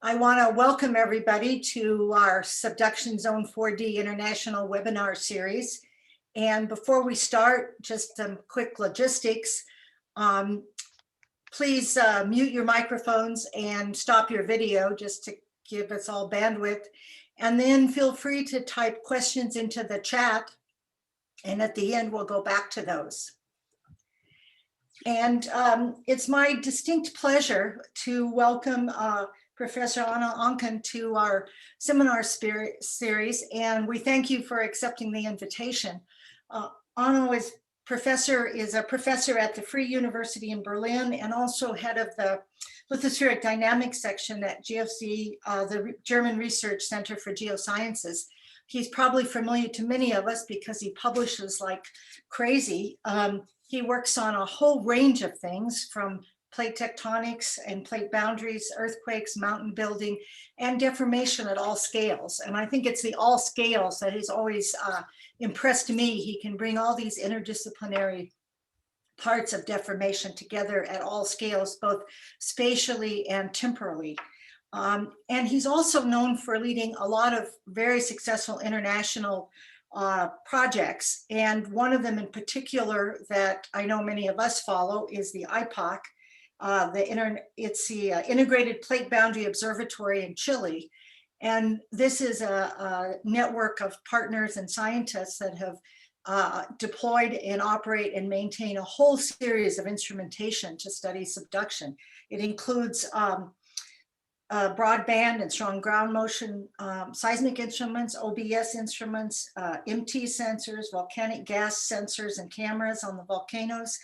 I want to welcome everybody to our Subduction Zone 4D International webinar series. And before we start, just some quick logistics. Please mute your microphones and stop your video just to give us all bandwidth. And then feel free to type questions into the chat. And at the end, we'll go back to those. And it's my distinct pleasure to welcome Professor Onno Oncken to our seminar series, and we thank you for accepting the invitation. Onno is a professor at the Free University in Berlin and also head of the lithospheric dynamics section at GFZ, the German Research Center for Geosciences. He's probably familiar to many of us because he publishes like crazy. He works on a whole range of things from plate tectonics and plate boundaries, earthquakes, mountain building, and deformation at all scales. And I think it's the all scales that has always impressed me. He can bring all these interdisciplinary parts of deformation together at all scales, both spatially and temporally. And he's also known for leading a lot of very successful international projects. And one of them in particular that I know many of us follow is the IPOC. It's the Integrated Plate Boundary Observatory in Chile. And this is a network of partners and scientists that have deployed and operate and maintain a whole series of instrumentation to study subduction. It includes broadband and strong ground motion, seismic instruments, OBS instruments, MT sensors, volcanic gas sensors and cameras on the volcanoes.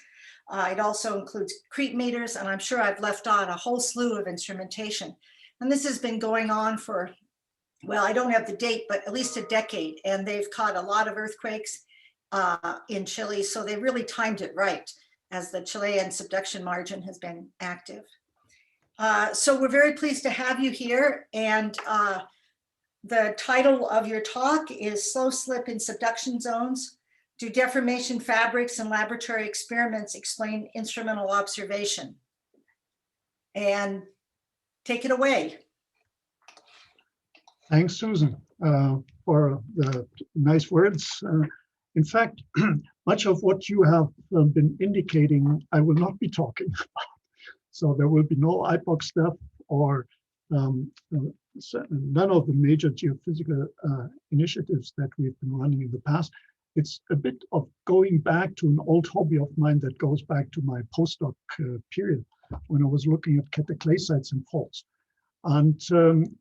It also includes creep meters, and I'm sure I've left out a whole slew of instrumentation. And this has been going on for, well, I don't have the date, but at least a decade. And they've caught a lot of earthquakes in Chile. So they really timed it right as the Chilean subduction margin has been active. So we're very pleased to have you here. And the title of your talk is Slow Slip in Subduction Zones. Do deformation fabrics and laboratory experiments explain instrumental observation? And take it away. Thanks, Susan, for the nice words. In fact, much of what you have been indicating, I will not be talking about. So there will be no IPOC stuff or none of the major geophysical initiatives that we've been running in the past. It's a bit of going back to an old hobby of mine that goes back to my postdoc period when I was looking at cataclasites and faults. And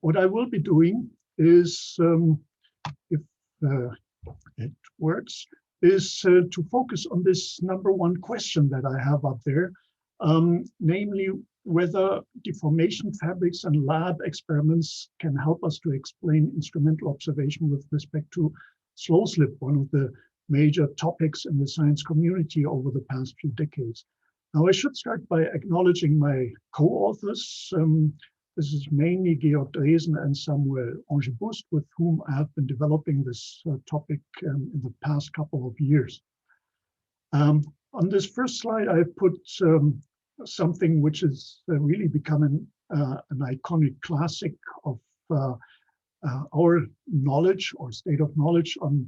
what I will be doing is, if it works, is to focus on this #1 question that I have up there, namely whether deformation fabrics and lab experiments can help us to explain instrumental observation with respect to slow slip, one of the major topics in the science community over the past few decades. Now, I should start by acknowledging my co-authors. This is mainly Georg Dresen and Samuel Angebust, with whom I have been developing this topic in the past couple of years. On this first slide, I've put something which is really becoming an iconic classic of our knowledge or state of knowledge on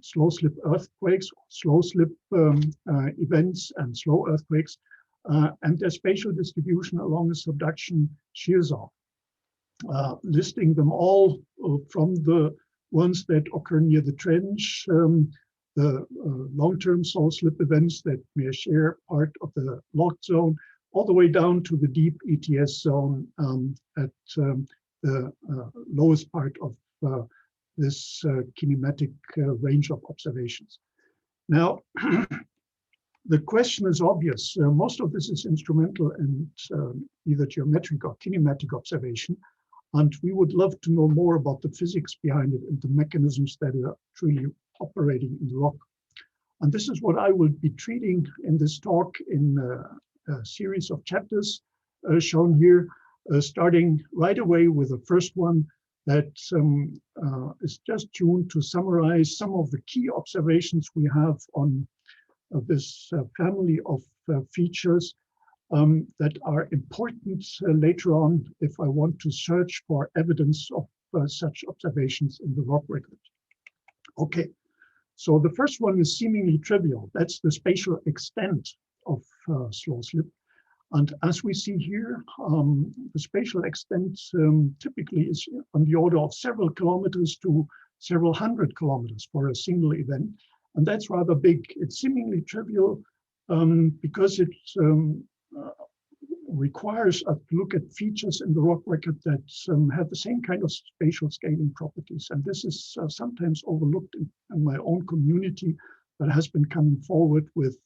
slow slip earthquakes, slow slip events and slow earthquakes, and their spatial distribution along the subduction shear zone, listing them all from the ones that occur near the trench, the long-term slow slip events that may share part of the locked zone, all the way down to the deep ETS zone at the lowest part of this kinematic range of observations. Now, the question is obvious. Most of this is instrumental and either geometric or kinematic observation. And we would love to know more about the physics behind it and the mechanisms that are truly operating in the rock. And this is what I will be treating in this talk in a series of chapters shown here, starting right away with the first one that is just tuned to summarize some of the key observations we have on this family of features that are important later on if I want to search for evidence of such observations in the rock record. Okay, so the first one is seemingly trivial. That's the spatial extent of slow slip. And as we see here, the spatial extent typically is on the order of several kilometers to several hundred kilometers for a single event. And that's rather big. It's seemingly trivial because it requires us to look at features in the rock record that have the same kind of spatial scaling properties. And this is sometimes overlooked in my own community that has been coming forward with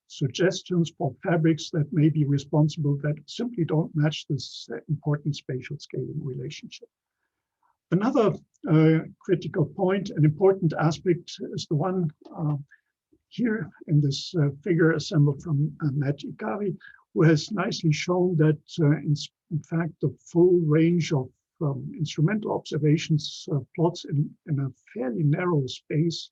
suggestions for fabrics that may be responsible that simply don't match this important spatial scaling relationship. Another critical point, an important aspect, is the one here in this figure assembled from Matt Ikari, who has nicely shown that in fact the full range of instrumental observations plots in a fairly narrow space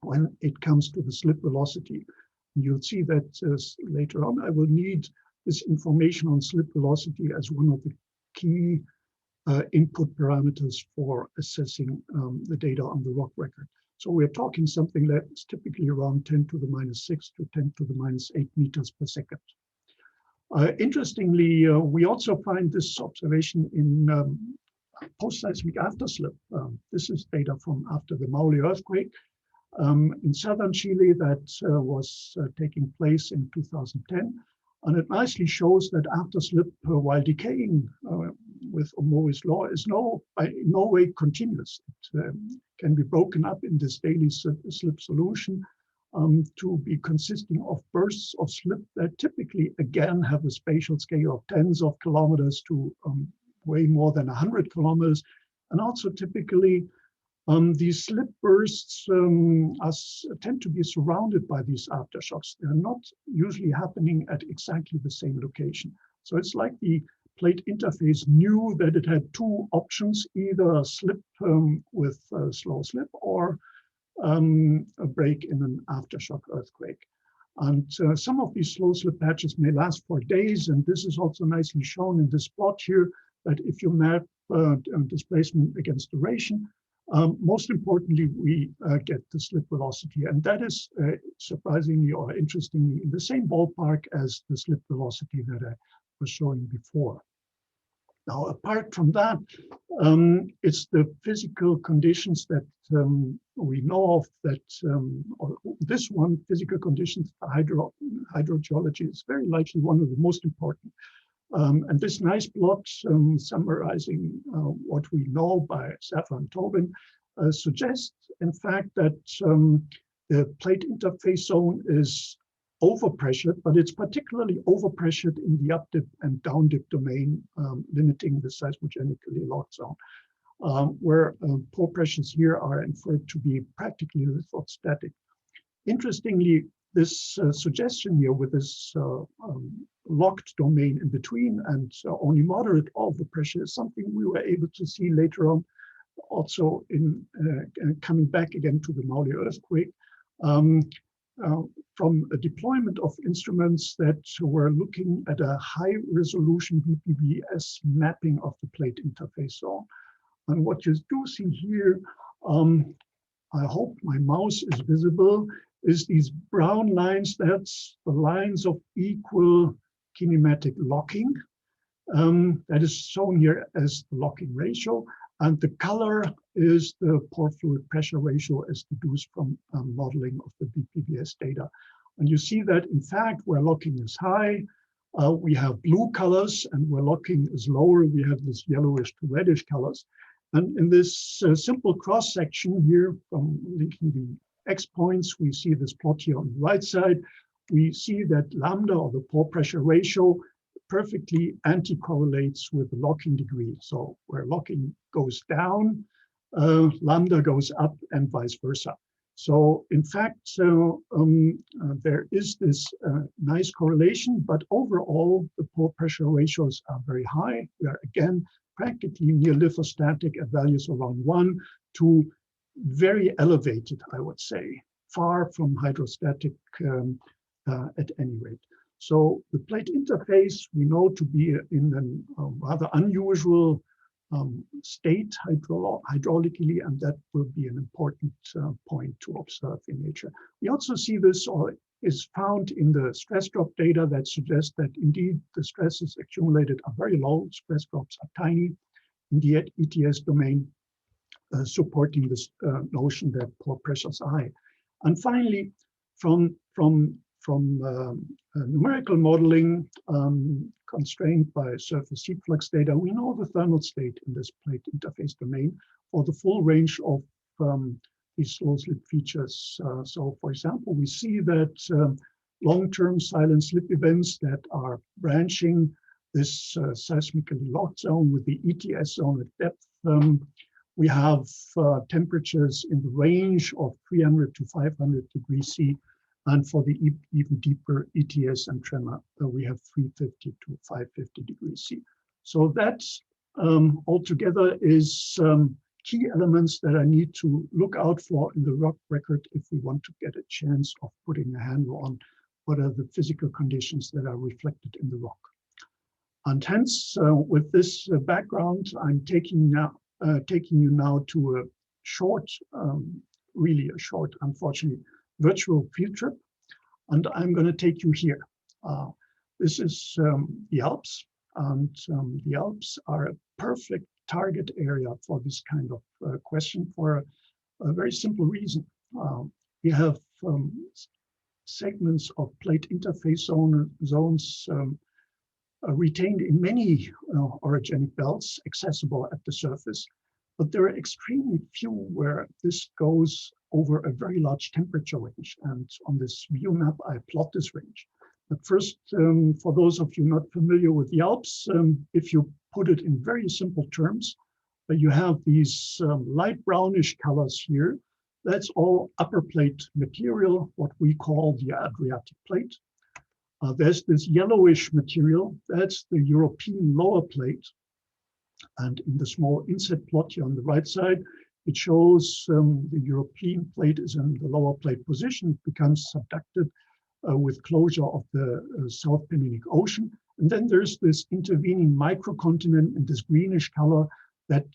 when it comes to the slip velocity. You'll see that later on I will need this information on slip velocity as one of the key input parameters for assessing the data on the rock record. So we're talking something that's typically around 10 to the minus 6 to 10 to the minus 8 meters per second. Interestingly, we also find this observation in post-seismic afterslip. This is data from after the Maule earthquake in southern Chile that was taking place in 2010. And it nicely shows that afterslip, while decaying with Omoe's law, is in no way continuous. It can be broken up in this daily slip solution to be consisting of bursts of slip that typically, again, have a spatial scale of tens of kilometers to way more than 100 kilometers. And also typically, these slip bursts tend to be surrounded by these aftershocks. They're not usually happening at exactly the same location. So it's like the plate interface knew that it had two options, either a slip with a slow slip or a break in an aftershock earthquake. And some of these slow slip patches may last for days. And this is also nicely shown in this plot here, that if you map displacement against duration, most importantly, we get the slip velocity. And that is surprisingly or interestingly in the same ballpark as the slip velocity that I was showing before. Now, apart from that, it's the physical conditions that we know of that, or this one, physical conditions, hydrogeology is very likely one of the most important. And this nice plot summarizing what we know by Saffer and Tobin suggests, in fact, that the plate interface zone is overpressured, but it's particularly overpressured in the up-dip and down-dip domain, limiting the seismogenically locked zone, where pore pressures here are inferred to be practically lithostatic. Interestingly, this suggestion here with this locked domain in between and only moderate overpressure is something we were able to see later on, also in coming back again to the Maule earthquake, from a deployment of instruments that were looking at a high resolution BPBS mapping of the plate interface zone. And what you do see here, I hope my mouse is visible, is these brown lines. That's the lines of equal kinematic locking. That is shown here as the locking ratio. And the color is the pore fluid pressure ratio as deduced from modeling of the BPBS data. And you see that, in fact, where locking is high, we have blue colors, and where locking is lower, we have this yellowish to reddish colors. And in this simple cross section here, from linking the X points, we see this plot here on the right side. We see that lambda, or the pore pressure ratio, perfectly anti-correlates with the locking degree. So where locking goes down, lambda goes up, and vice versa. So in fact, there is this nice correlation, but overall the pore pressure ratios are very high. We are again practically near lithostatic at values around 1 to very elevated, I would say, far from hydrostatic at any rate. So the plate interface we know to be in a rather unusual state hydraulically, and that will be an important point to observe in nature. We also see this, or is found in the stress drop data, that suggests that indeed the stresses accumulated are very low, stress drops are tiny in the ETS domain, supporting this notion that pore pressures are high. And finally, from numerical modeling constrained by surface heat flux data, we know the thermal state in this plate interface domain for the full range of these slow slip features. So for example, we see that long-term silent slip events that are branching this seismically locked zone with the ETS zone at depth, we have temperatures in the range of 300 to 500 degrees C. And for the even deeper ETS and tremor, we have 350 to 550 degrees C. So that altogether is key elements that I need to look out for in the rock record if we want to get a chance of putting a handle on what are the physical conditions that are reflected in the rock. And hence, with this background, I'm taking you now to a short, really a short, unfortunately, virtual field trip, and I'm going to take you here. This is the Alps, and the Alps are a perfect target area for this kind of question for a very simple reason. We have segments of plate interface zones retained in many orogenic belts accessible at the surface, but there are extremely few where this goes over a very large temperature range. And on this view map, I plot this range. But first, for those of you not familiar with the Alps, if you put it in very simple terms, you have these light brownish colors here. That's all upper plate material, what we call the Adriatic plate. There's this yellowish material, that's the European lower plate. And in the small inset plot here on the right side, it shows the European plate is in the lower plate position. It becomes subducted with closure of the South Penninic Ocean. And then there's this intervening microcontinent in this greenish color that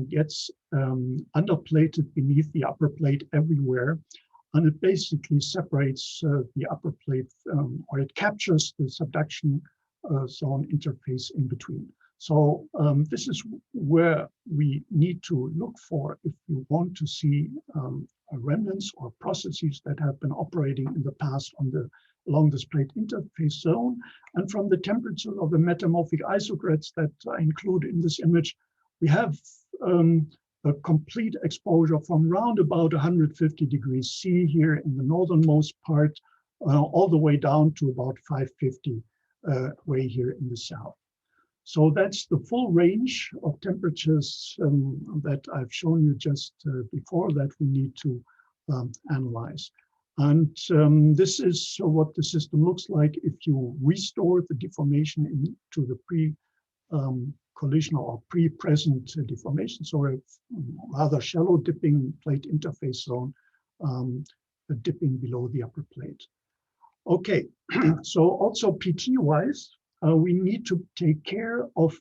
gets underplated beneath the upper plate everywhere. And it basically separates the upper plate, or it captures the subduction zone interface in between. So this is where we need to look for if you want to see remnants or processes that have been operating in the past along this plate interface zone. And from the temperature of the metamorphic isocrates that I include in this image, we have a complete exposure from round about 150 degrees C here in the northernmost part, all the way down to about 550 way here in the south. So that's the full range of temperatures that I've shown you just before that we need to analyze. And this is what the system looks like if you restore the deformation into the pre-collisional or pre-present deformation. So a rather shallow dipping plate interface zone, dipping below the upper plate. Okay, so also PT-wise, we need to take care of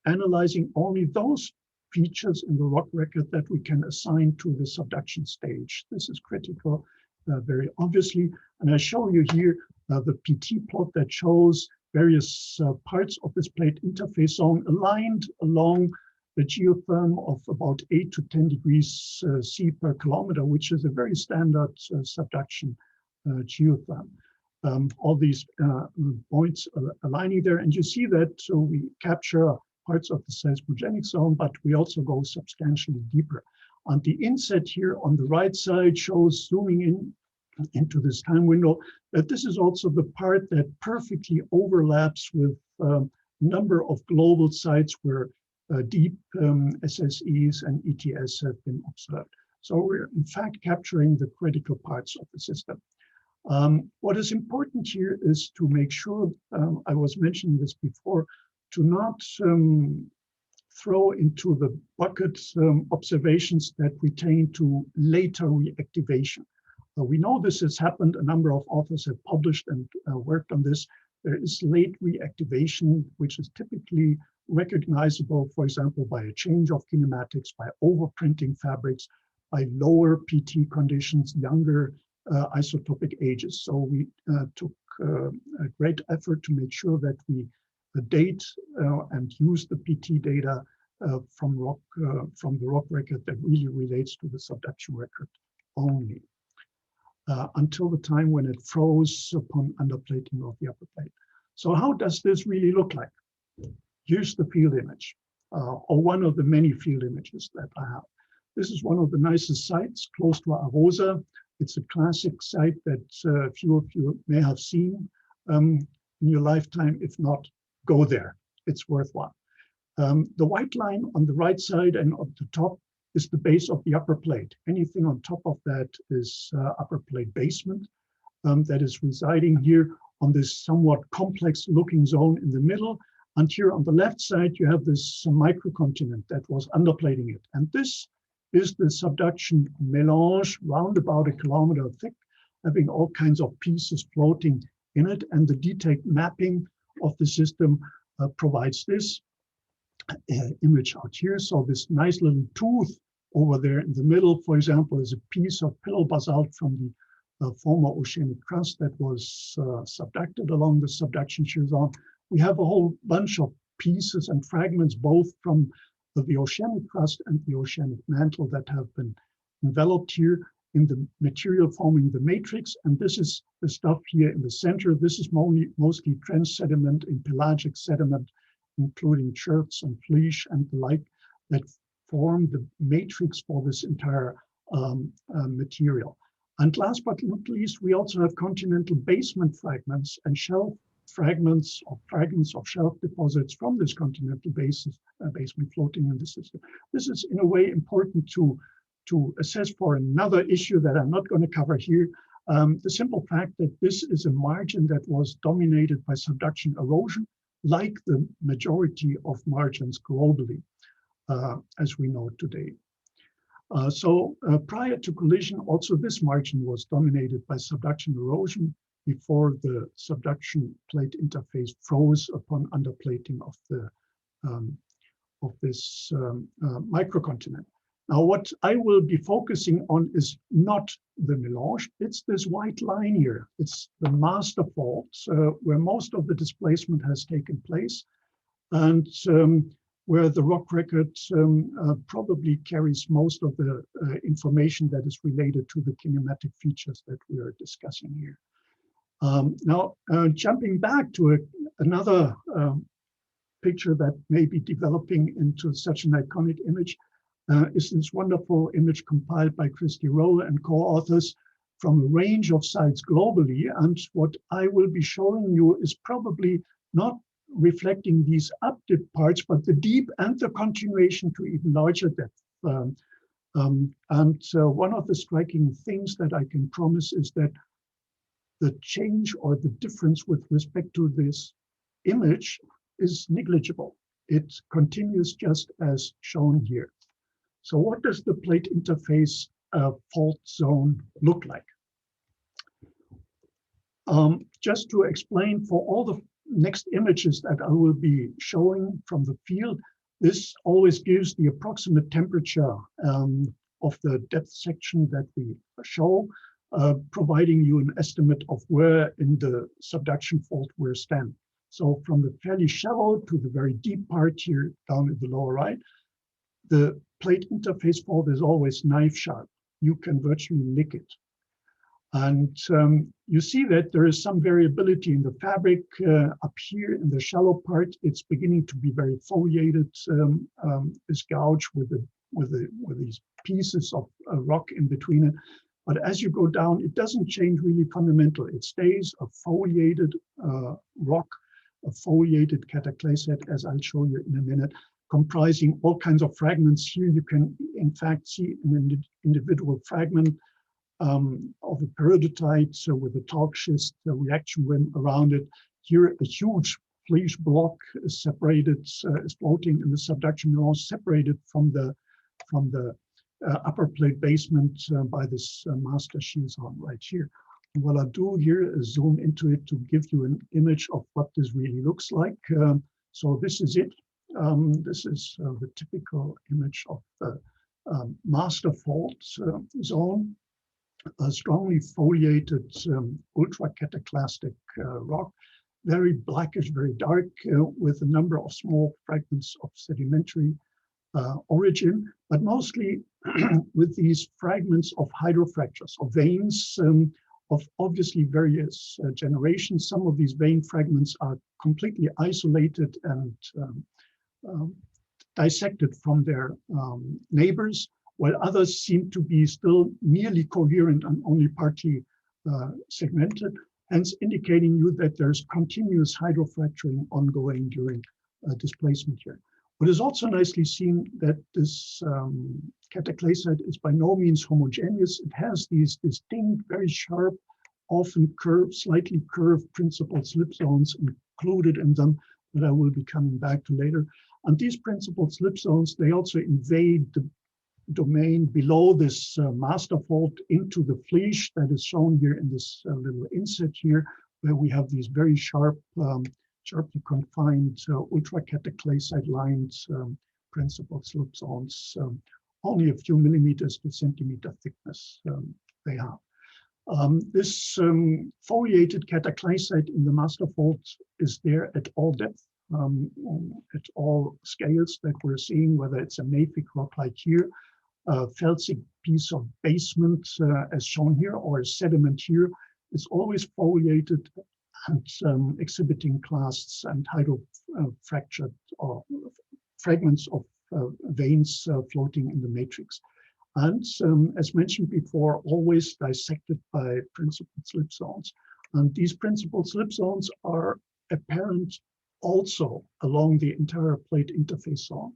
analyzing only those features in the rock record that we can assign to the subduction stage. This is critical, very obviously. And I show you here the PT plot that shows various parts of this plate interface zone aligned along the geotherm of about 8 to 10 degrees C per kilometer, which is a very standard subduction geotherm. All these points aligning there, and you see that so we capture parts of the seismogenic zone, but we also go substantially deeper. And the inset here on the right side shows, zooming into this time window, that this is also the part that perfectly overlaps with a number of global sites where deep SSEs and ETS have been observed. So we're in fact capturing the critical parts of the system. What is important here is to make sure, I was mentioning this before, to not throw into the bucket observations that pertain to later reactivation. We know this has happened. A number of authors have published and worked on this. There is late reactivation, which is typically recognizable, for example, by a change of kinematics, by overprinting fabrics, by lower PT conditions, younger isotopic ages. So we took a great effort to make sure that we date and use the PT data from the rock record that really relates to the subduction record only, until the time when it froze upon underplating of the upper plate. So how does this really look like? Here's the field image, or one of the many field images that I have. This is one of the nicest sites close to Arosa. It's a classic site that a few of you may have seen in your lifetime. If not, go there. It's worthwhile. The white line on the right side and at the top is the base of the upper plate. Anything on top of that is upper plate basement that is residing here on this somewhat complex looking zone in the middle. And here on the left side, you have this microcontinent that was underplating it. And this is the subduction melange, round about 1 kilometer thick, having all kinds of pieces floating in it. And the detailed mapping of the system provides this image out here. So this nice little tooth over there in the middle, for example, is a piece of pillow basalt from the former oceanic crust that was subducted along the subduction shear zone. We have a whole bunch of pieces and fragments, both from the oceanic crust and the oceanic mantle, that have been enveloped here in the material forming the matrix. And this is the stuff here in the center. This is mostly trench sediment and pelagic sediment, including cherts and fleesh and the like, that form the matrix for this entire material. And last but not least, we also have continental basement fragments and shelf fragments of shelf deposits from this continental basement floating in the system. This is in a way important to assess for another issue that I'm not going to cover here. The simple fact that this is a margin that was dominated by subduction erosion, like the majority of margins globally, as we know today. Prior to collision, also this margin was dominated by subduction erosion before the subduction plate interface froze upon underplating of this microcontinent. Now, what I will be focusing on is not the melange, it's this white line here. It's the master fault where most of the displacement has taken place, and where the rock record probably carries most of the information that is related to the kinematic features that we are discussing here. Now, jumping back to another picture that may be developing into such an iconic image is this wonderful image compiled by Christy Rowe and co-authors from a range of sites globally. And what I will be showing you is probably not reflecting these up-dip parts, but the deep and the continuation to even larger depth. One of the striking things that I can promise is that the change or the difference with respect to this image is negligible. It continues just as shown here. So what does the plate interface fault zone look like? Just to explain, for all the next images that I will be showing from the field, this always gives the approximate temperature of the depth section that we show, providing you an estimate of where in the subduction fault we're standing. So from the fairly shallow to the very deep part here down in the lower right, the plate interface fault is always knife sharp. You can virtually lick it. And you see that there is some variability in the fabric up here in the shallow part. It's beginning to be very foliated, is gouged with these pieces of rock in between it. But as you go down, it doesn't change really fundamental. It stays a foliated rock, a foliated cataclysite, as I'll show you in a minute, comprising all kinds of fragments. Here you can in fact see an individual fragment of a peridotite, so with a talc schist reaction rim around it. Here a huge fleesh block is separated, is floating in the subduction melange, separated from the upper plate basement by this master shield zone right here. And what I'll do here is zoom into it to give you an image of what this really looks like. So this is it. This is the typical image of the master fault zone, a strongly foliated ultra-cataclastic rock, very blackish, very dark, with a number of small fragments of sedimentary origin, but mostly with these fragments of hydrofractures, or veins of obviously various generations. Some of these vein fragments are completely isolated and dissected from their neighbors, while others seem to be still nearly coherent and only partly segmented, hence indicating you that there's continuous hydrofracturing ongoing during displacement here. What is also nicely seen that this cataclysite is by no means homogeneous. It has these distinct, very sharp, often curved, slightly curved principal slip zones included in them that I will be coming back to later. And these principal slip zones, they also invade the domain below this master fault into the fleche that is shown here in this little inset here, where we have these very sharp, sharply confined ultra-cataclysite lines, principal slip zones, only a few millimeters to centimeter thickness they have. This foliated cataclysite in the master fault is there at all depth, at all scales that we're seeing, whether it's a mafic rock like here, a felsic piece of basement as shown here, or a sediment here. It's always foliated and exhibiting clasts and hydrofractured or fragments of veins floating in the matrix. And as mentioned before, always dissected by principal slip zones. And these principal slip zones are apparent also along the entire plate interface zone.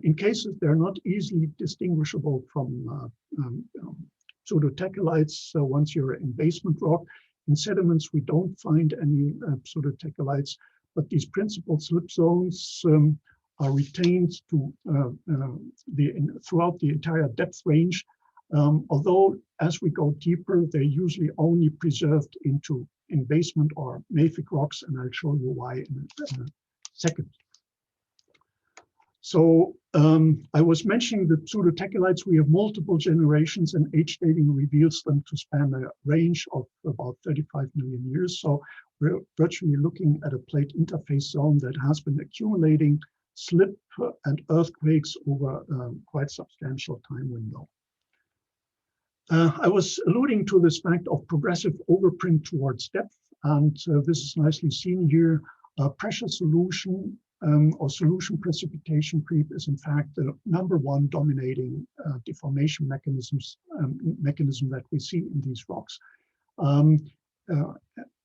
In cases they're not easily distinguishable from pseudotechelites once you're in basement rock. In sediments, we don't find any pseudotechelites, but these principal slip zones are retained to throughout the entire depth range. Although as we go deeper, they're usually only preserved in basement or mafic rocks, and I'll show you why in a second. So I was mentioning the pseudotechelites. We have multiple generations, and age dating reveals them to span a range of about 35 million years. So we're virtually looking at a plate interface zone that has been accumulating slip and earthquakes over a quite substantial time window. I was alluding to this fact of progressive overprint towards depth, and this is nicely seen here. Pressure solution or solution precipitation creep is in fact the #1 dominating deformation mechanism that we see in these rocks.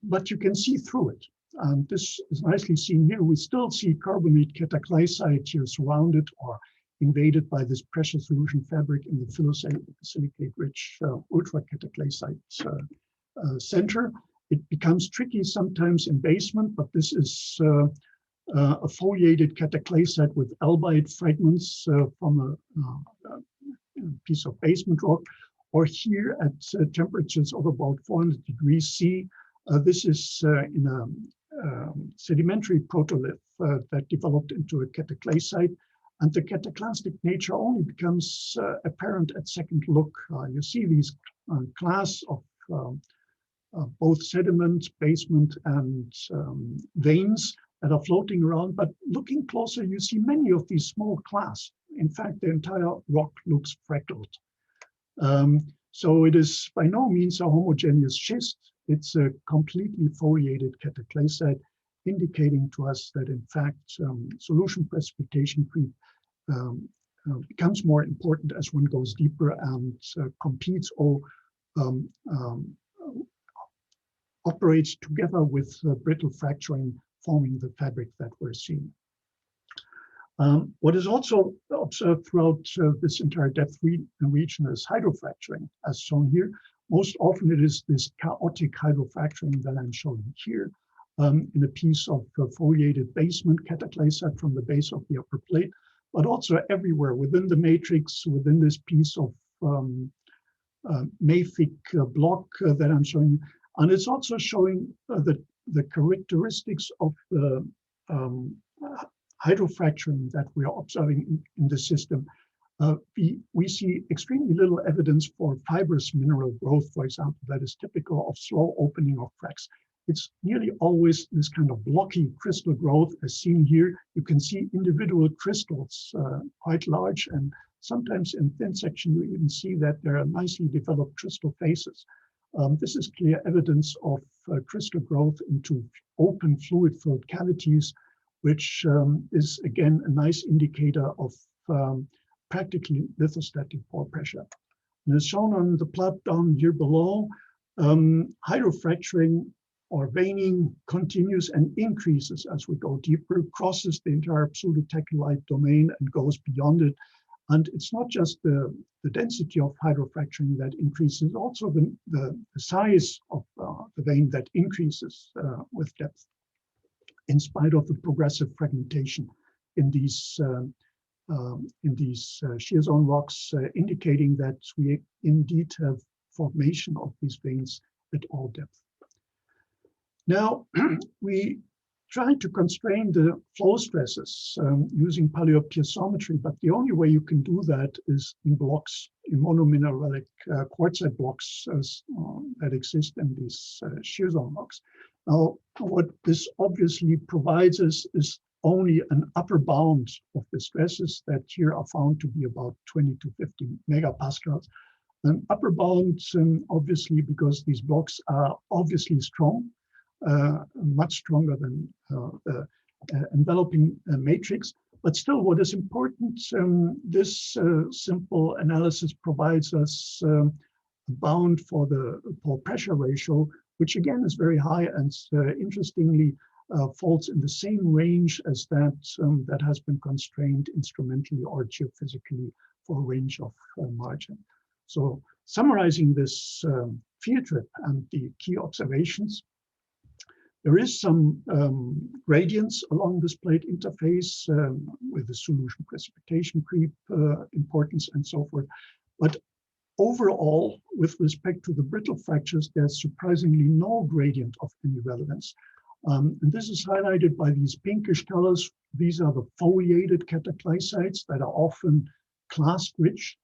But you can see through it. And this is nicely seen here. We still see carbonate cataclysite here surrounded or invaded by this pressure solution fabric in the phyllosilicate-rich ultra-cataclysite center. It becomes tricky sometimes in basement, but this is a foliated cataclysite with albite fragments from a piece of basement rock, or here at temperatures of about 400 degrees C. This is in a sedimentary protolith that developed into a cataclysite, and the cataclastic nature only becomes apparent at second look. You see these class of both sediment, basement, and veins that are floating around, but looking closer, you see many of these small clasts. In fact, the entire rock looks fractaled. So it is by no means a homogeneous schist. It's a completely foliated cataclysite, indicating to us that in fact solution precipitation creep becomes more important as one goes deeper and competes or operates together with brittle fracturing, forming the fabric that we're seeing. What is also observed throughout this entire depth region is hydrofracturing, as shown here. Most often it is this chaotic hydrofracturing that I'm showing here in a piece of foliated basement cataclysite from the base of the upper plate. but also everywhere within the matrix, within this piece of mafic block that I'm showing you. And it's also showing the characteristics of the hydrofracturing that we are observing in the system. We see extremely little evidence for fibrous mineral growth, for example, that is typical of slow opening of cracks. It's nearly always this kind of blocky crystal growth as seen here. You can see individual crystals quite large, and sometimes in thin section you even see that there are nicely developed crystal faces. This is clear evidence of crystal growth into open fluid-filled cavities, which is again a nice indicator of practically lithostatic pore pressure. And as shown on the plot down here below, hydrofracturing or veining continues and increases as we go deeper, crosses the entire pseudotectolite domain and goes beyond it. And it's not just the density of hydrofracturing that increases, also the size of the vein that increases with depth, in spite of the progressive fragmentation in these shear zone rocks, indicating that we indeed have formation of these veins at all depths. Now, we try to constrain the flow stresses using paleopiezometry, but the only way you can do that is in blocks, in monomineralic quartzite blocks that exist in these shear zone rocks. Now, what this obviously provides us is only an upper bound of the stresses that here are found to be about 20 to 50 megapascals. An upper bound, obviously, because these blocks are obviously strong, much stronger than the enveloping matrix. But still, what is important, this simple analysis provides us a bound for the pore pressure ratio, which again is very high and interestingly falls in the same range as that that has been constrained instrumentally or geophysically for a range of margin. So summarizing this field trip and the key observations, there is some gradients along this plate interface with the solution precipitation creep importance and so forth. But overall, with respect to the brittle fractures, there's surprisingly no gradient of any relevance. And this is highlighted by these pinkish colors. These are the foliated cataclysites that are often clast-rich.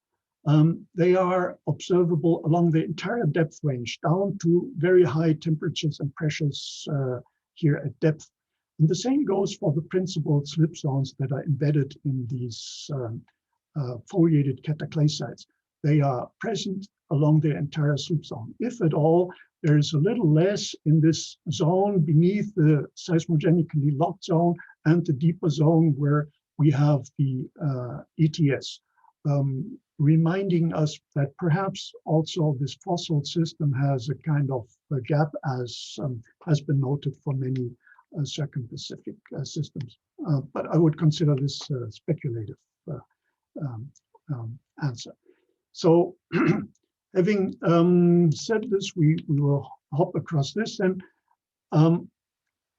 They are observable along the entire depth range, down to very high temperatures and pressures here at depth. And the same goes for the principal slip zones that are embedded in these foliated cataclysites. They are present along the entire slip zone. If at all, there is a little less in this zone beneath the seismogenically locked zone and the deeper zone where we have the ETS. Reminding us that perhaps also this fossil system has a kind of a gap, as has been noted for many circum-Pacific systems. But I would consider this speculative answer. So having said this, we will hop across this. And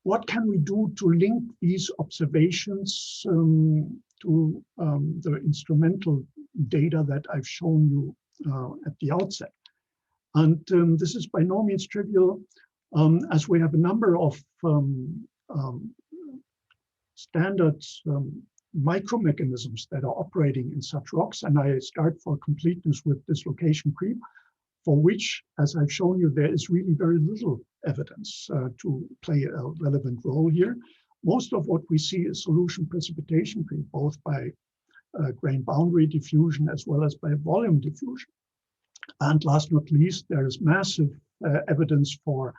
what can we do to link these observations to the instrumental data that I've shown you at the outset? And this is by no means trivial, as we have a number of standard micromechanisms that are operating in such rocks. And I start for completeness with dislocation creep, for which, as I've shown you, there is really very little evidence to play a relevant role here. Most of what we see is solution precipitation creep, both by grain boundary diffusion as well as by volume diffusion. And last but not least, there is massive evidence for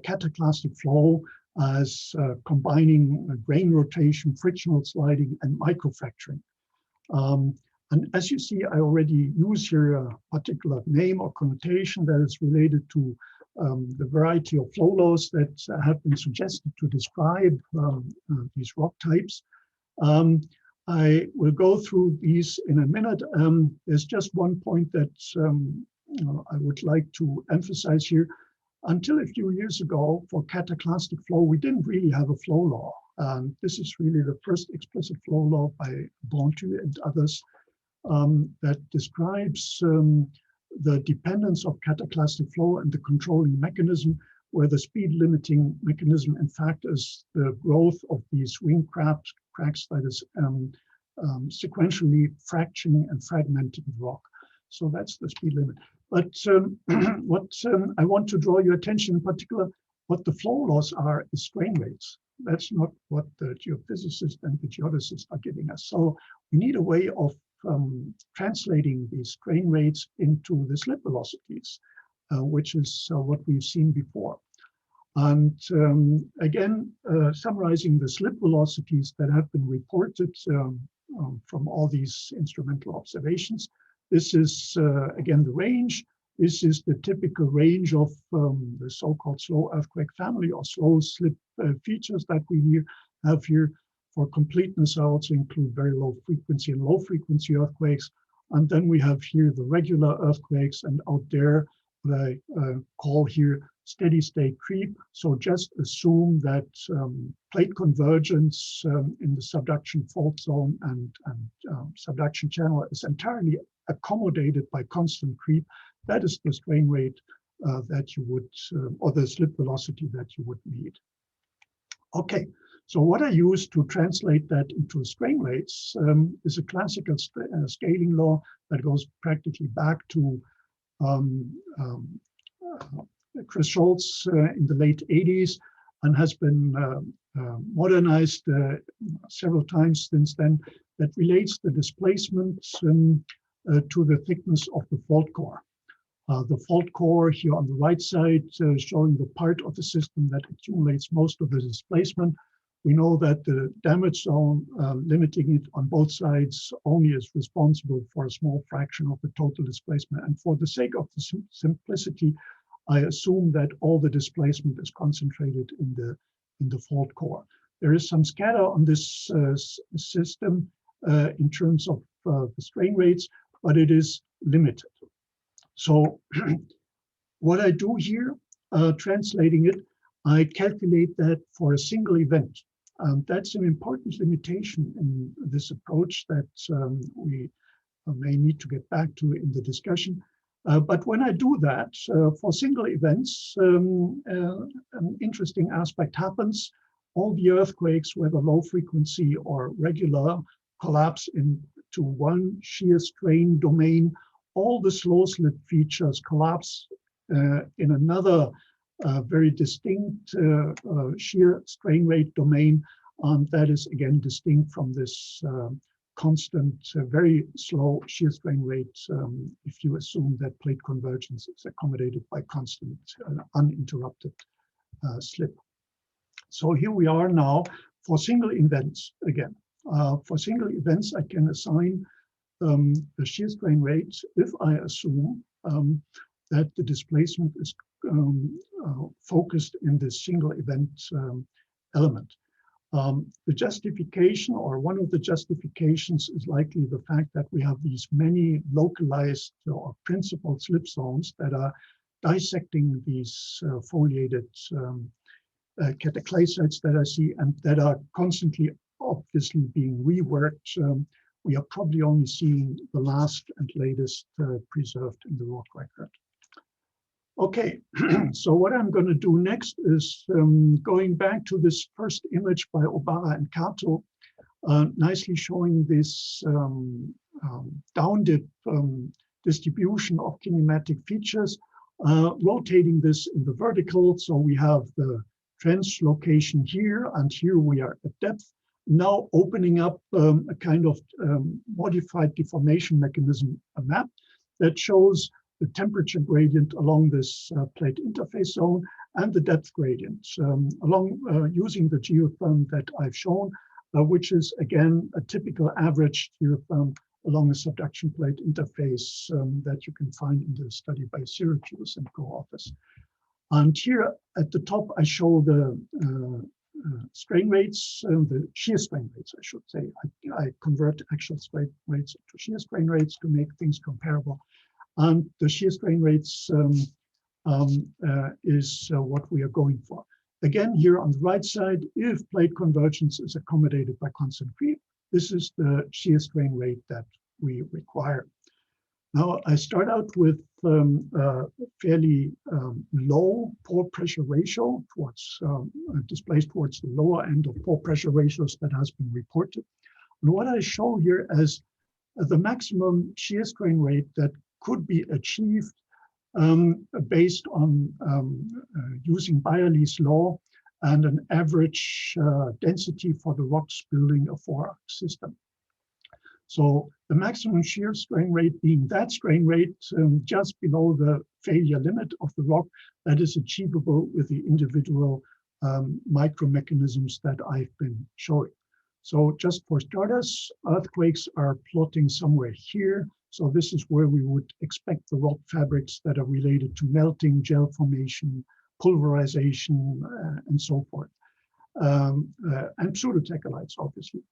cataclastic flow as combining grain rotation, frictional sliding, and microfracturing. And as you see, I already use here a particular name or connotation that is related to the variety of flow laws that have been suggested to describe these rock types. I will go through these in a minute. There's just one point that I would like to emphasize here. Until a few years ago, for cataclastic flow, we didn't really have a flow law. This is really the first explicit flow law by Bontu and others, that describes the dependence of cataclastic flow and the controlling mechanism, where the speed limiting mechanism, in fact, is the growth of these wing cracks that is sequentially fracturing and fragmenting the rock. So that's the speed limit. But what I want to draw your attention in particular, what the flow laws are is strain rates. That's not what the geophysicists and the geodesists are giving us. So we need a way of translating these strain rates into the slip velocities, which is what we've seen before. And again, summarizing the slip velocities that have been reported from all these instrumental observations. This is, again, the range. This is the typical range of the so-called slow earthquake family or slow slip features that we have here. For completeness, I also include very low frequency and low frequency earthquakes. And then we have here the regular earthquakes, and out there, what I call here steady state creep. So just assume that plate convergence in the subduction fault zone and subduction channel is entirely accommodated by constant creep. That is the strain rate that you would, or the slip velocity that you would need. Okay, so what I use to translate that into strain rates is a classical scaling law that goes practically back to Chris Schultz in the late 80s and has been modernized several times since then, that relates the displacement to the thickness of the fault core. The fault core here on the right side showing the part of the system that accumulates most of the displacement. We know that the damage zone limiting it on both sides only is responsible for a small fraction of the total displacement. And for the sake of the simplicity, I assume that all the displacement is concentrated in the fault core. There is some scatter on this system in terms of the strain rates, but it is limited. So what I do here, translating it, I calculate that for a single event. That's an important limitation in this approach that we may need to get back to in the discussion. But when I do that, for single events, an interesting aspect happens. All the earthquakes, whether low frequency or regular, collapse into one shear strain domain. All the slow slip features collapse in another very distinct shear strain rate domain. That is again distinct from this constant, very slow shear strain rate if you assume that plate convergence is accommodated by constant uninterrupted slip. So here we are now for single events again. For single events, I can assign the shear strain rate if I assume that the displacement is focused in this single event element. The justification, or one of the justifications, is likely the fact that we have these many localized or principal slip zones that are dissecting these foliated cataclasites that I see and that are constantly obviously being reworked. We are probably only seeing the last and latest preserved in the rock record. Okay, so what I'm going to do next is going back to this first image by Obara and Kato, nicely showing this down dip distribution of kinematic features, rotating this in the vertical. So we have the trench location here, and here we are at depth. Now opening up a kind of modified deformation mechanism, a map that shows the temperature gradient along this plate interface zone and the depth gradient along using the geotherm that I've shown, which is again a typical average geotherm along a subduction plate interface that you can find in the study by Syracuse and co-authors. And here at the top, I show the strain rates, the shear strain rates, I should say. I convert actual strain rates to shear strain rates to make things comparable. And the shear strain rates is what we are going for. Again, here on the right side, if plate convergence is accommodated by constant creep, This is the shear strain rate that we require. Now, I start out with a fairly low pore pressure ratio displaced towards the lower end of pore pressure ratios that has been reported. And what I show here as the maximum shear strain rate that could be achieved based on using Byerlee's law and an average density for the rocks building a 4-arc system. So the maximum shear strain rate being that strain rate just below the failure limit of the rock that is achievable with the individual micromechanisms that I've been showing. So just for starters, earthquakes are plotting somewhere here. So this is where we would expect the rock fabrics that are related to melting, gel formation, pulverization, and so forth, and pseudotecholites, obviously.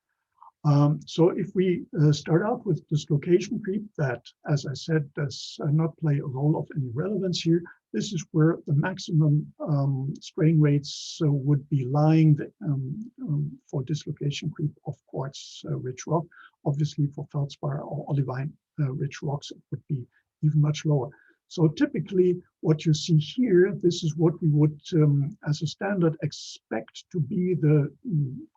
So if we start out with dislocation creep, that, as I said, does not play a role of any relevance here. This is where the maximum strain rates would be lying for dislocation creep of quartz-rich rock. Obviously, for feldspar or olivine-rich rocks, it would be even much lower. So typically, what you see here, this is what we would, as a standard, expect to be the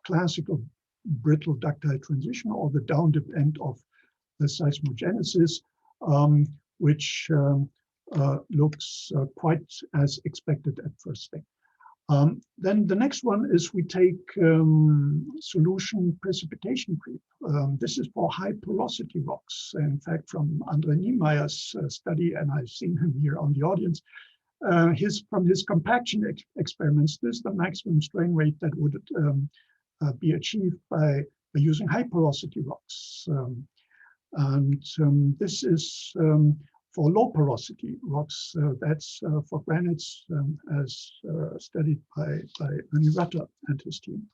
classical brittle ductile transition, or the down dip end of the seismogenesis, which looks quite as expected at first thing. Then the next one is we take solution precipitation creep. This is for high porosity rocks. In fact, from Andre Niemeyer's study, and I've seen him here on the audience, from his compaction experiments, this is the maximum strain rate that would be achieved by using high porosity rocks. This is for low porosity rocks. That's for granites, as studied by Ernie Rutter and his team.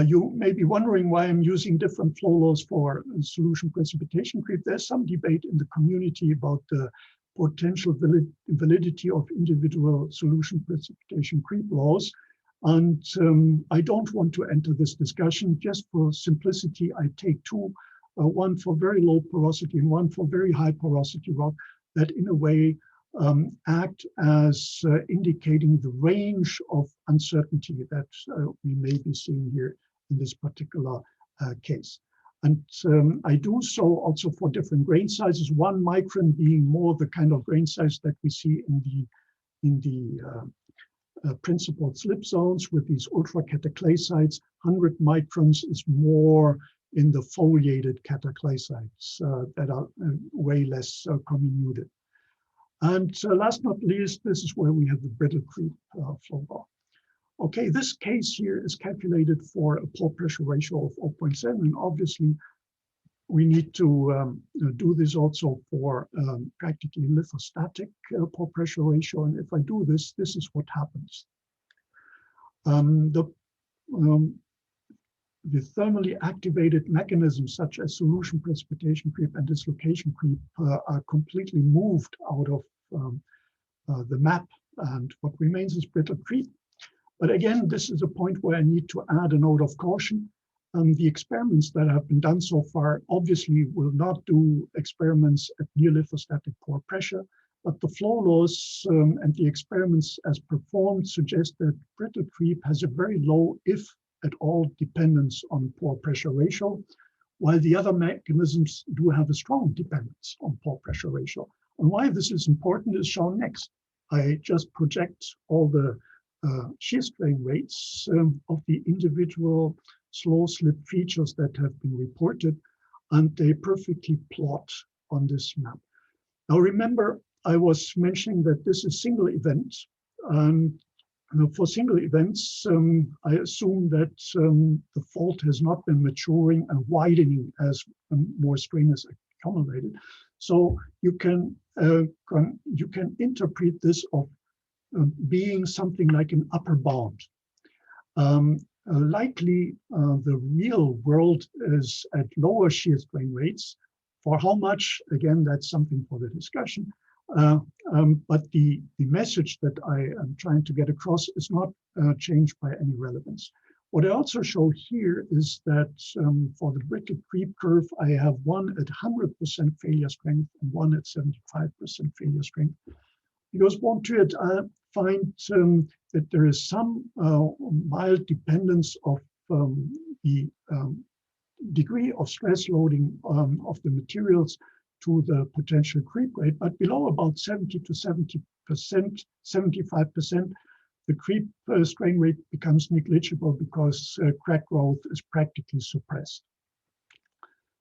You may be wondering why I'm using different flow laws for solution precipitation creep. There's some debate in the community about the potential validity of individual solution precipitation creep laws. And I don't want to enter this discussion. Just for simplicity, I take two, one for very low porosity and one for very high porosity rock, that in a way act as indicating the range of uncertainty that we may be seeing here in this particular case. And I do so also for different grain sizes, 1 micron being more the kind of grain size that we see in the principal slip zones with these ultra-cataclasites. 100 microns is more in the foliated cataclasites that are way less comminuted. And last but not least, this is where we have the brittle creep flow law. Okay, this case here is calculated for a pore pressure ratio of 0.7, and obviously we need to do this also for practically lithostatic pore pressure ratio. And if I do this, this is what happens. The thermally activated mechanisms such as solution precipitation creep and dislocation creep are completely moved out of the map, and what remains is brittle creep. But again, this is a point where I need to add a note of caution. The experiments that have been done so far obviously will not do experiments at near lithostatic pore pressure, but the flow laws and the experiments as performed suggest that brittle creep has a very low, if at all, dependence on pore pressure ratio, while the other mechanisms do have a strong dependence on pore pressure ratio. And why this is important is shown next. I just project all the shear strain rates of the individual slow slip features that have been reported, and they perfectly plot on this map. Now remember, I was mentioning that this is single event, and for single events, I assume that the fault has not been maturing and widening as more strain is accumulated. So you can interpret this of being something like an upper bound. Likely, the real world is at lower shear strain rates. For how much, again, that's something for the discussion. But the message that I am trying to get across is not changed by any relevance. What I also show here is that for the brittle creep curve, I have one at 100% failure strength and one at 75% failure strength. Because one to it, I find that there is some mild dependence of the degree of stress loading of the materials to the potential creep rate, but below about 70 to 70%, 75%, the creep strain rate becomes negligible because crack growth is practically suppressed.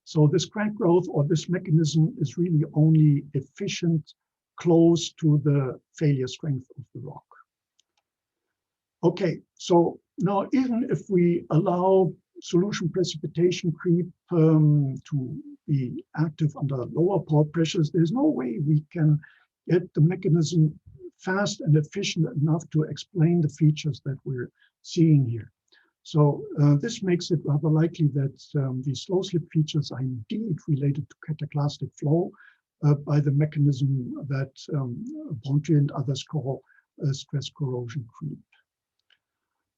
So this crack growth or this mechanism is really only efficient close to the failure strength of the rock. Okay, so now even if we allow solution precipitation creep to be active under lower pore pressures, there's no way we can get the mechanism fast and efficient enough to explain the features that we're seeing here. So this makes it rather likely that these slow slip features are indeed related to cataclastic flow by the mechanism that Bonte and others call stress corrosion creep.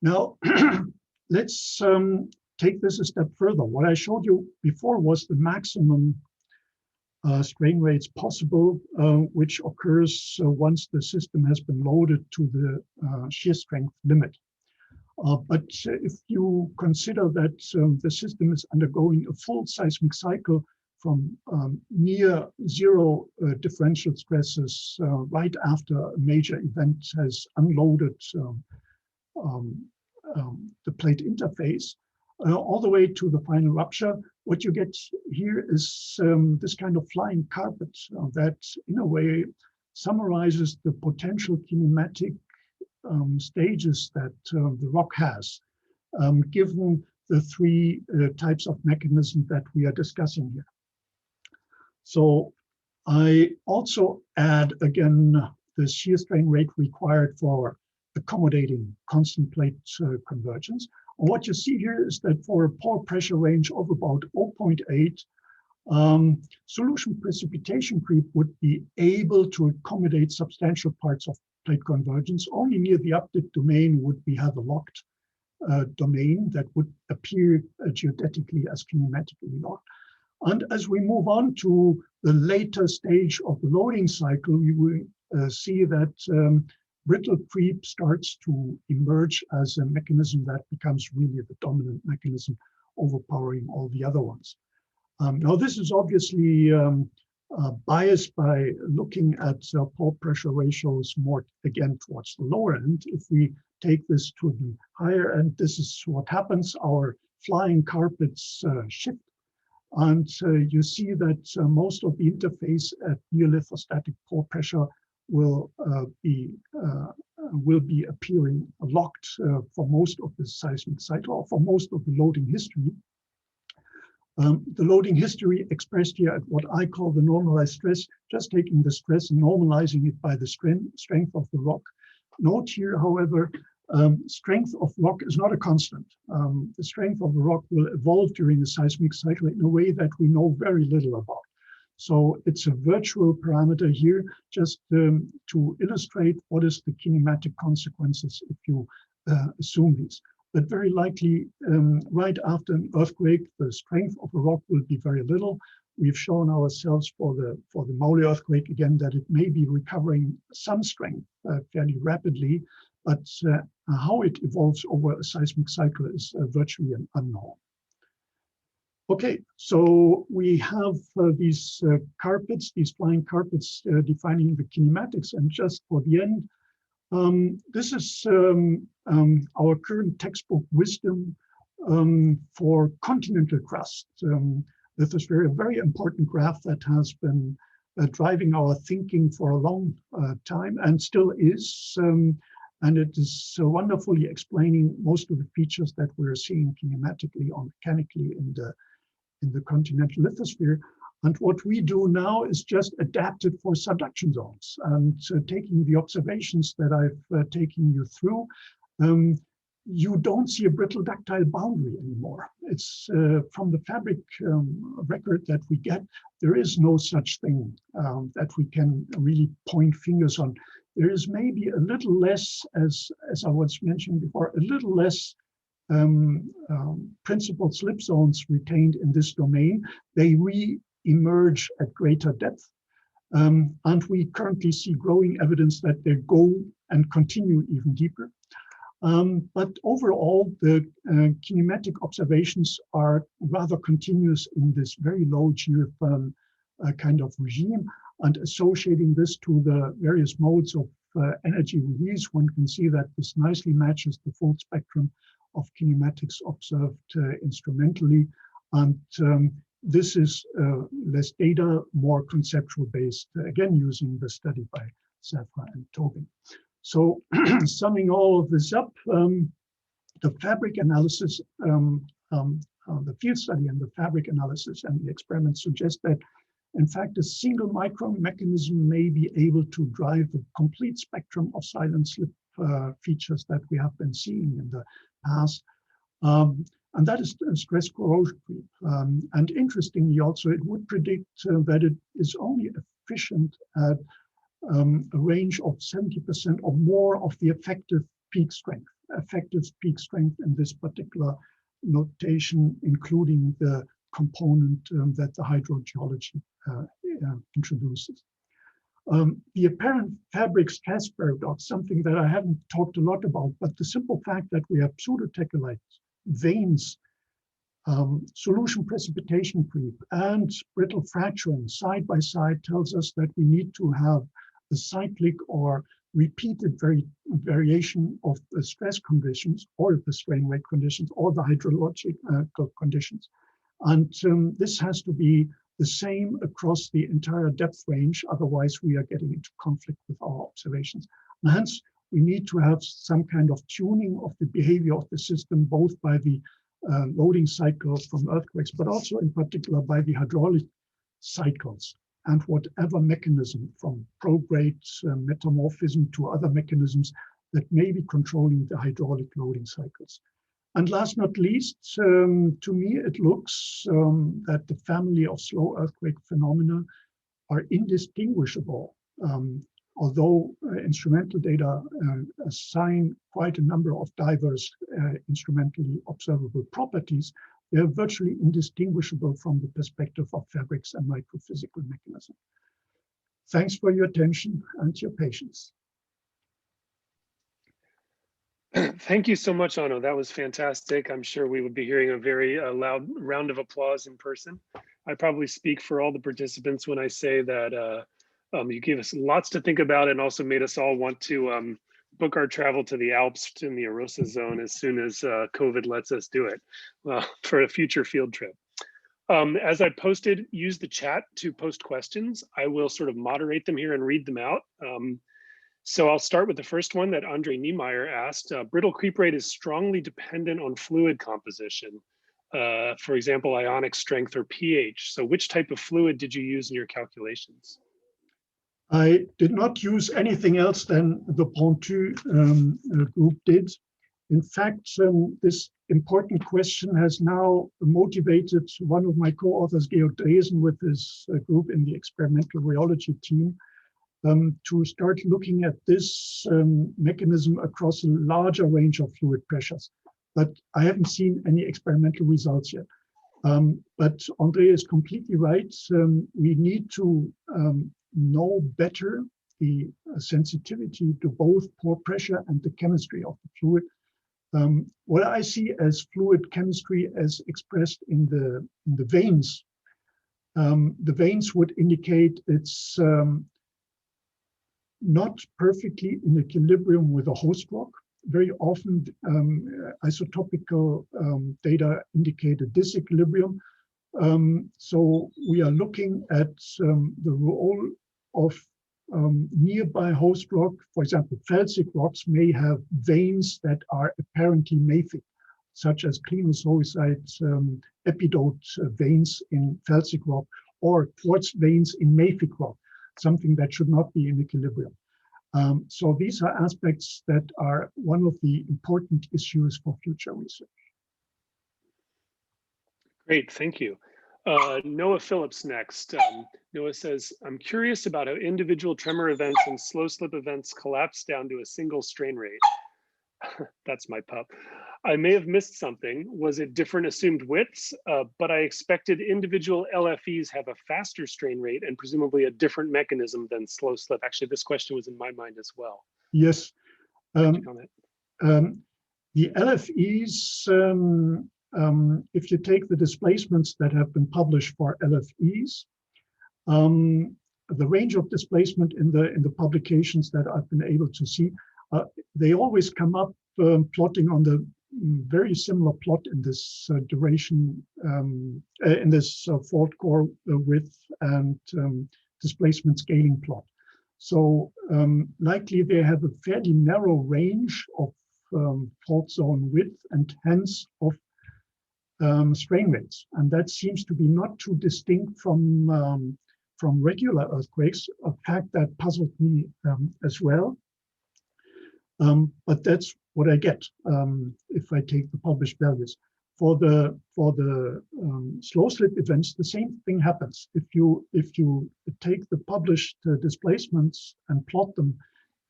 Now, let's take this a step further. What I showed you before was the maximum strain rates possible, which occurs once the system has been loaded to the shear strength limit. But if you consider that the system is undergoing a full seismic cycle from near zero differential stresses right after a major event has unloaded the plate interface, all the way to the final rupture, what you get here is this kind of flying carpet that in a way summarizes the potential kinematic stages that the rock has, given the three types of mechanism that we are discussing here. So I also add again the shear strain rate required for accommodating constant plate convergence. And what you see here is that for a pore pressure range of about 0.8, solution precipitation creep would be able to accommodate substantial parts of plate convergence. Only near the updip domain would we have a locked domain that would appear geodetically as kinematically locked. And as we move on to the later stage of the loading cycle, we will see that brittle creep starts to emerge as a mechanism that becomes really the dominant mechanism, overpowering all the other ones. Now, this is obviously biased by looking at pore pressure ratios more, again, towards the lower end. If we take this to the higher end, this is what happens. Our flying carpets shift. And you see that most of the interface at near lithostatic pore pressure will be appearing locked for most of the seismic cycle, or for most of the loading history. The loading history expressed here at what I call the normalized stress, just taking the stress and normalizing it by the strength of the rock. Note here, however, strength of rock is not a constant. The strength of the rock will evolve during the seismic cycle in a way that we know very little about. So it's a virtual parameter here, just to illustrate what is the kinematic consequences if you assume these. But very likely, right after an earthquake, the strength of a rock will be very little. We've shown ourselves for the Maule earthquake again that it may be recovering some strength fairly rapidly, but how it evolves over a seismic cycle is virtually an unknown. Okay, so we have these carpets, these flying carpets defining the kinematics, and just for the end, this is our current textbook wisdom for continental crust. This is a very important graph that has been driving our thinking for a long time and still is. And it is wonderfully explaining most of the features that we're seeing kinematically or mechanically in the continental lithosphere. And what we do now is just adapt it for subduction zones. And taking the observations that I've taken you through, you don't see a brittle ductile boundary anymore. It's from the fabric record that we get, there is no such thing that we can really point fingers on. There is maybe a little less, as I was mentioning before, a little less principal slip zones retained in this domain, they re-emerge at greater depth. And we currently see growing evidence that they go and continue even deeper. But overall, the kinematic observations are rather continuous in this very low geothermal kind of regime, and associating this to the various modes of energy release, one can see that this nicely matches the full spectrum of kinematics observed instrumentally. And this is less data, more conceptual based, again, using the study by Safra and Tobin. So summing all of this up, the fabric analysis, the field study and the fabric analysis and the experiments suggest that, in fact, a single micron mechanism may be able to drive the complete spectrum of silent slip features that we have been seeing in the past. And that is stress corrosion creep. And interestingly, also, it would predict that it is only efficient at a range of 70% or more of the effective peak strength in this particular notation, including the component that the hydrogeology introduces. The apparent fabric stress paradox, something that I haven't talked a lot about, but the simple fact that we have pseudotecholite veins, solution precipitation creep, and brittle fracturing side by side tells us that we need to have a cyclic or repeated variation of the stress conditions or the strain rate conditions or the hydrological conditions. And this has to be the same across the entire depth range, otherwise we are getting into conflict with our observations. And hence, we need to have some kind of tuning of the behavior of the system, both by the loading cycles from earthquakes, but also in particular by the hydraulic cycles and whatever mechanism from prograde metamorphism to other mechanisms that may be controlling the hydraulic loading cycles. And last not least, to me, it looks that the family of slow earthquake phenomena are indistinguishable. Although instrumental data assign quite a number of diverse instrumentally observable properties, they are virtually indistinguishable from the perspective of fabrics and microphysical mechanisms. Thanks for your attention and your patience. Thank you so much, Onno. That was fantastic. I'm sure we would be hearing a very loud round of applause in person. I probably speak for all the participants when I say that you gave us lots to think about and also made us all want to book our travel to the Alps in the Arosa zone as soon as COVID lets us do it for a future field trip. As I posted, use the chat to post questions. I will sort of moderate them here and read them out. So I'll start with the first one that Andre Niemeyer asked. Brittle creep rate is strongly dependent on fluid composition. For example, ionic strength or pH. So which type of fluid did you use in your calculations? I did not use anything else than the Pontu group did. In fact, this important question has now motivated one of my co-authors, Georg Dresen, with his group in the experimental rheology team, to start looking at this mechanism across a larger range of fluid pressures. But I haven't seen any experimental results yet. But Andre is completely right. We need to know better the sensitivity to both pore pressure and the chemistry of the fluid. What I see as fluid chemistry as expressed in the veins, the veins would indicate it's not perfectly in equilibrium with a host rock. Very often isotopical data indicate a disequilibrium. So we are looking at the role of nearby host rock. For example, felsic rocks may have veins that are apparently mafic, such as clinozoisite epidote veins in felsic rock or quartz veins in mafic rock, something that should not be in equilibrium. So these are aspects that are one of the important issues for future research. Great, thank you. Noah Phillips next. Noah says, I'm curious about how individual tremor events and slow slip events collapse down to a single strain rate. That's my pup. I may have missed something. Was it different assumed widths? But I expected individual LFEs have a faster strain rate and presumably a different mechanism than slow slip. Actually, this question was in my mind as well. Yes. Could you comment? The LFEs, if you take the displacements that have been published for LFEs, the range of displacement in the publications that I've been able to see, they always come up plotting on the very similar plot in this duration, in this fault core width and displacement scaling plot. So likely they have a fairly narrow range of fault zone width and hence of strain rates. And that seems to be not too distinct from regular earthquakes, a fact that puzzled me as well. But that's what I get if I take the published values. For the slow slip events, the same thing happens. If you take the published displacements and plot them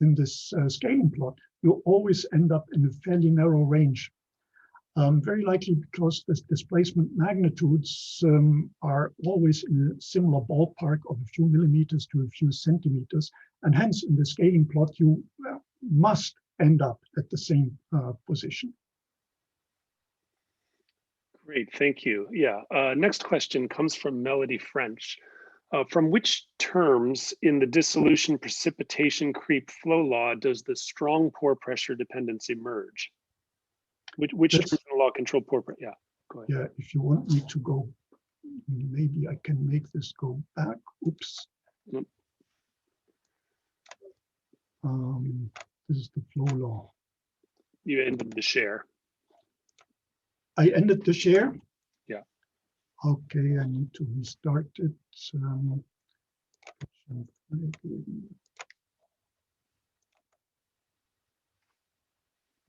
in this scaling plot, you always end up in a fairly narrow range. Very likely because the displacement magnitudes are always in a similar ballpark of a few millimeters to a few centimeters, and hence in the scaling plot you must end up at the same position. Great, thank you. Yeah, next question comes from Melody French. From which terms in the dissolution precipitation creep flow law does the strong pore pressure dependence emerge? Which terms in the law control pore pressure? Yeah, go ahead. Yeah, if you want me to go, maybe I can make this go back. Oops. Yep. This is the flow law. You ended the share. I ended the share? Yeah. Okay, I need to restart it.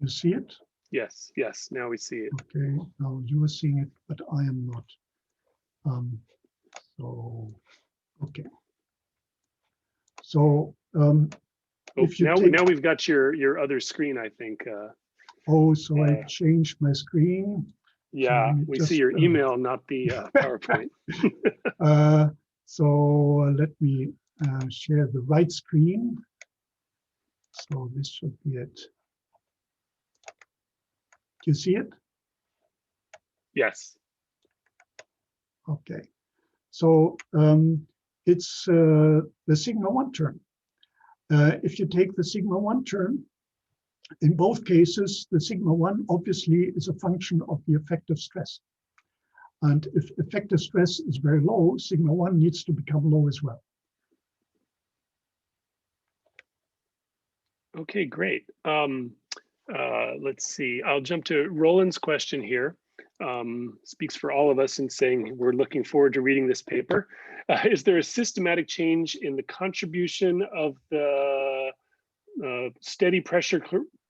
You see it? Yes, yes, now we see it. Okay, now you are seeing it, but I am not. So, okay. So, if you now we've got your other screen, I think. Oh, so I changed my screen. Yeah, so we see your email, not the PowerPoint. So let me share the right screen. So this should be it. Do you see it? Yes. Okay. So it's the sigma 1 term. If you take the sigma 1 term, in both cases, the sigma 1 obviously is a function of the effective stress. And if effective stress is very low, sigma 1 needs to become low as well. Okay, great. Let's see. I'll jump to Roland's question here. Speaks for all of us in saying we're looking forward to reading this paper. Is there a systematic change in the contribution of the steady pressure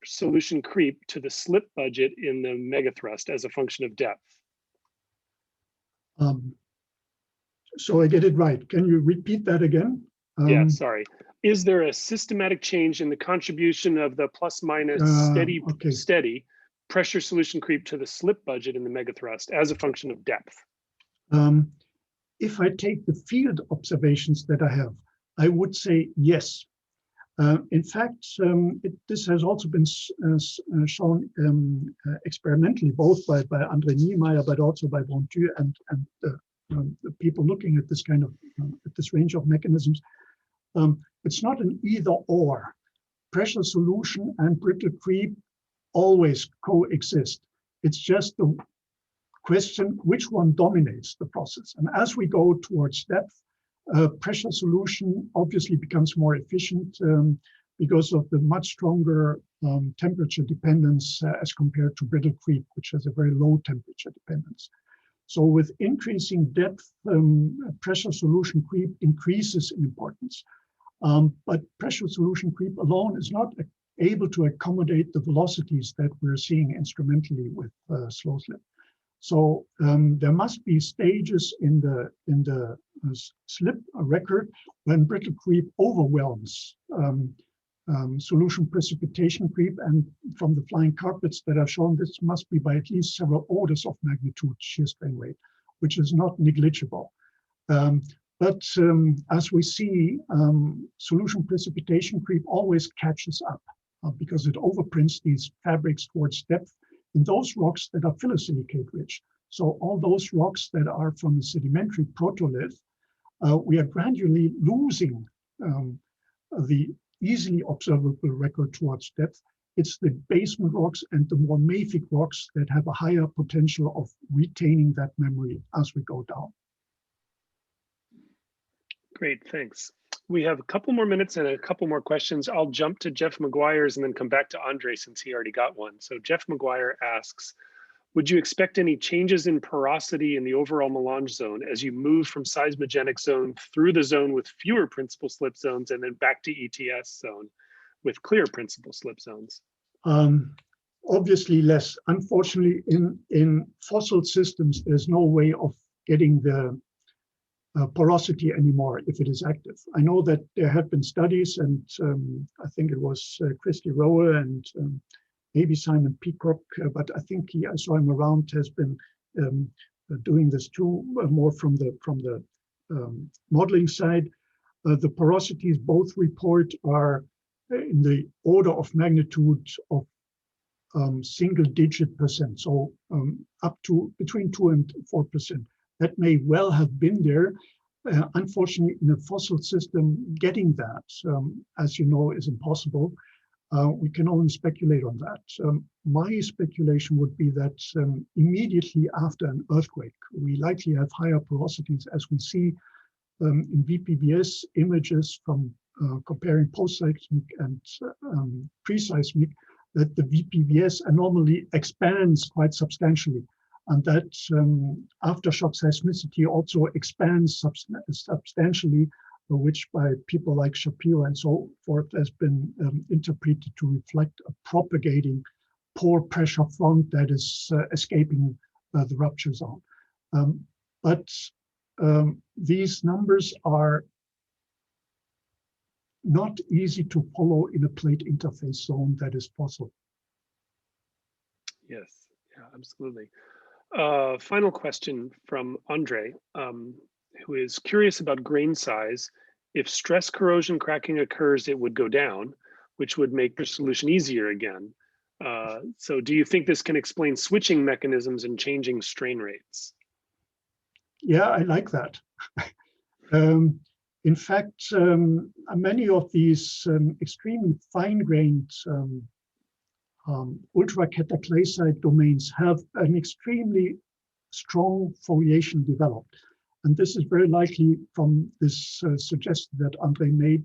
solution creep to the slip budget in the megathrust as a function of depth? So I get it right. Can you repeat that again? Yeah, sorry. Is there a systematic change in the contribution of the plus minus steady pressure solution creep to the slip budget in the megathrust as a function of depth? If I take the field observations that I have, I would say yes. In fact, this has also been shown experimentally, both by André Niemeyer, but also by Bontu and the people looking at this kind of at this range of mechanisms. It's not an either or. Pressure solution and brittle creep always coexist. It's just the question which one dominates the process. And as we go towards depth, pressure solution obviously becomes more efficient because of the much stronger temperature dependence as compared to brittle creep, which has a very low temperature dependence. So with increasing depth, pressure solution creep increases in importance. But pressure solution creep alone is not able to accommodate the velocities that we're seeing instrumentally with slow slip. So there must be stages in the slip record when brittle creep overwhelms solution precipitation creep, and from the flying carpets that I've shown, this must be by at least several orders of magnitude shear strain rate, which is not negligible. But as we see, solution precipitation creep always catches up because it overprints these fabrics towards depth in those rocks that are phyllosilicate rich. So all those rocks that are from the sedimentary protolith, we are gradually losing the easily observable record towards depth. It's the basement rocks and the more mafic rocks that have a higher potential of retaining that memory as we go down. Great, thanks. We have a couple more minutes and a couple more questions. I'll jump to Jeff McGuire's and then come back to Andre since he already got one. So Jeff McGuire asks, would you expect any changes in porosity in the overall melange zone as you move from seismogenic zone through the zone with fewer principal slip zones and then back to ETS zone with clear principal slip zones? Obviously less. Unfortunately, in fossil systems, there's no way of getting the porosity anymore if it is active. I know that there have been studies, and I think it was Christy Rowe and maybe Simon Peacock, but I think I saw him around, has been doing this too, more from the modeling side. The porosities both report are in the order of magnitude of single-digit percent, so up to between 2 and 4%. That may well have been there. Unfortunately, in a fossil system, getting that, as you know, is impossible. We can only speculate on that. My speculation would be that immediately after an earthquake, we likely have higher porosities, as we see in VPBS images from comparing post-seismic and pre-seismic, that the VPBS anomaly expands quite substantially. And that aftershock seismicity also expands substantially, which by people like Shapiro and so forth has been interpreted to reflect a propagating pore pressure front that is escaping the rupture zone. But these numbers are not easy to follow in a plate interface zone that is fossil. Yes, yeah, absolutely. Final question from Andre, who is curious about grain size. If stress corrosion cracking occurs, it would go down, which would make the solution easier again. So do you think this can explain switching mechanisms and changing strain rates? Yeah, I like that. In fact, many of these extremely fine-grained ultracataclysite domains have an extremely strong foliation developed. And this is very likely from this suggestion that Andre made.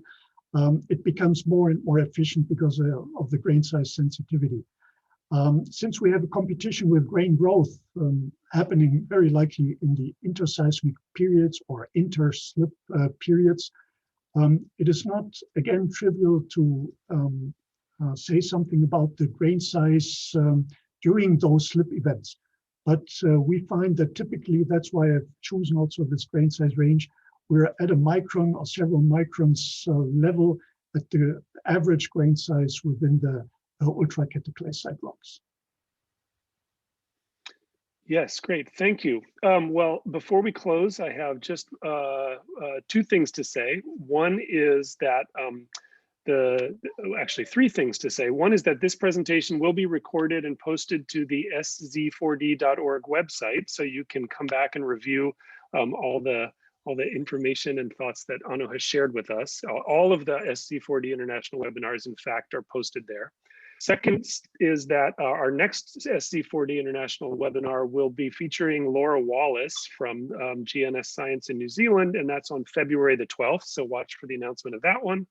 It becomes more and more efficient because of the grain size sensitivity. Since we have a competition with grain growth happening very likely in the interseismic periods or interslip periods, it is not, again, trivial to say something about the grain size during those slip events. But we find that typically, that's why I've chosen also this grain size range, we're at a micron or several microns level at the average grain size within the ultracataclysite rocks. Yes, great, thank you. Well, before we close, I have just two things to say. One is that actually three things to say. One is that this presentation will be recorded and posted to the SZ4D.org website, so you can come back and review all the information and thoughts that Onno has shared with us. All of the SZ4D international webinars, in fact, are posted there. Second is that our next SZ4D international webinar will be featuring Laura Wallace from GNS Science in New Zealand, and that's on February the 12th, so watch for the announcement of that one.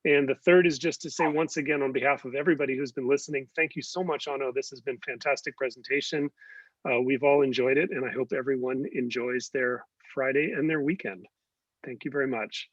And the third is just to say once again, on behalf of everybody who's been listening, thank you so much, Onno. This has been a fantastic presentation. We've all enjoyed it, and I hope everyone enjoys their Friday and their weekend. Thank you very much.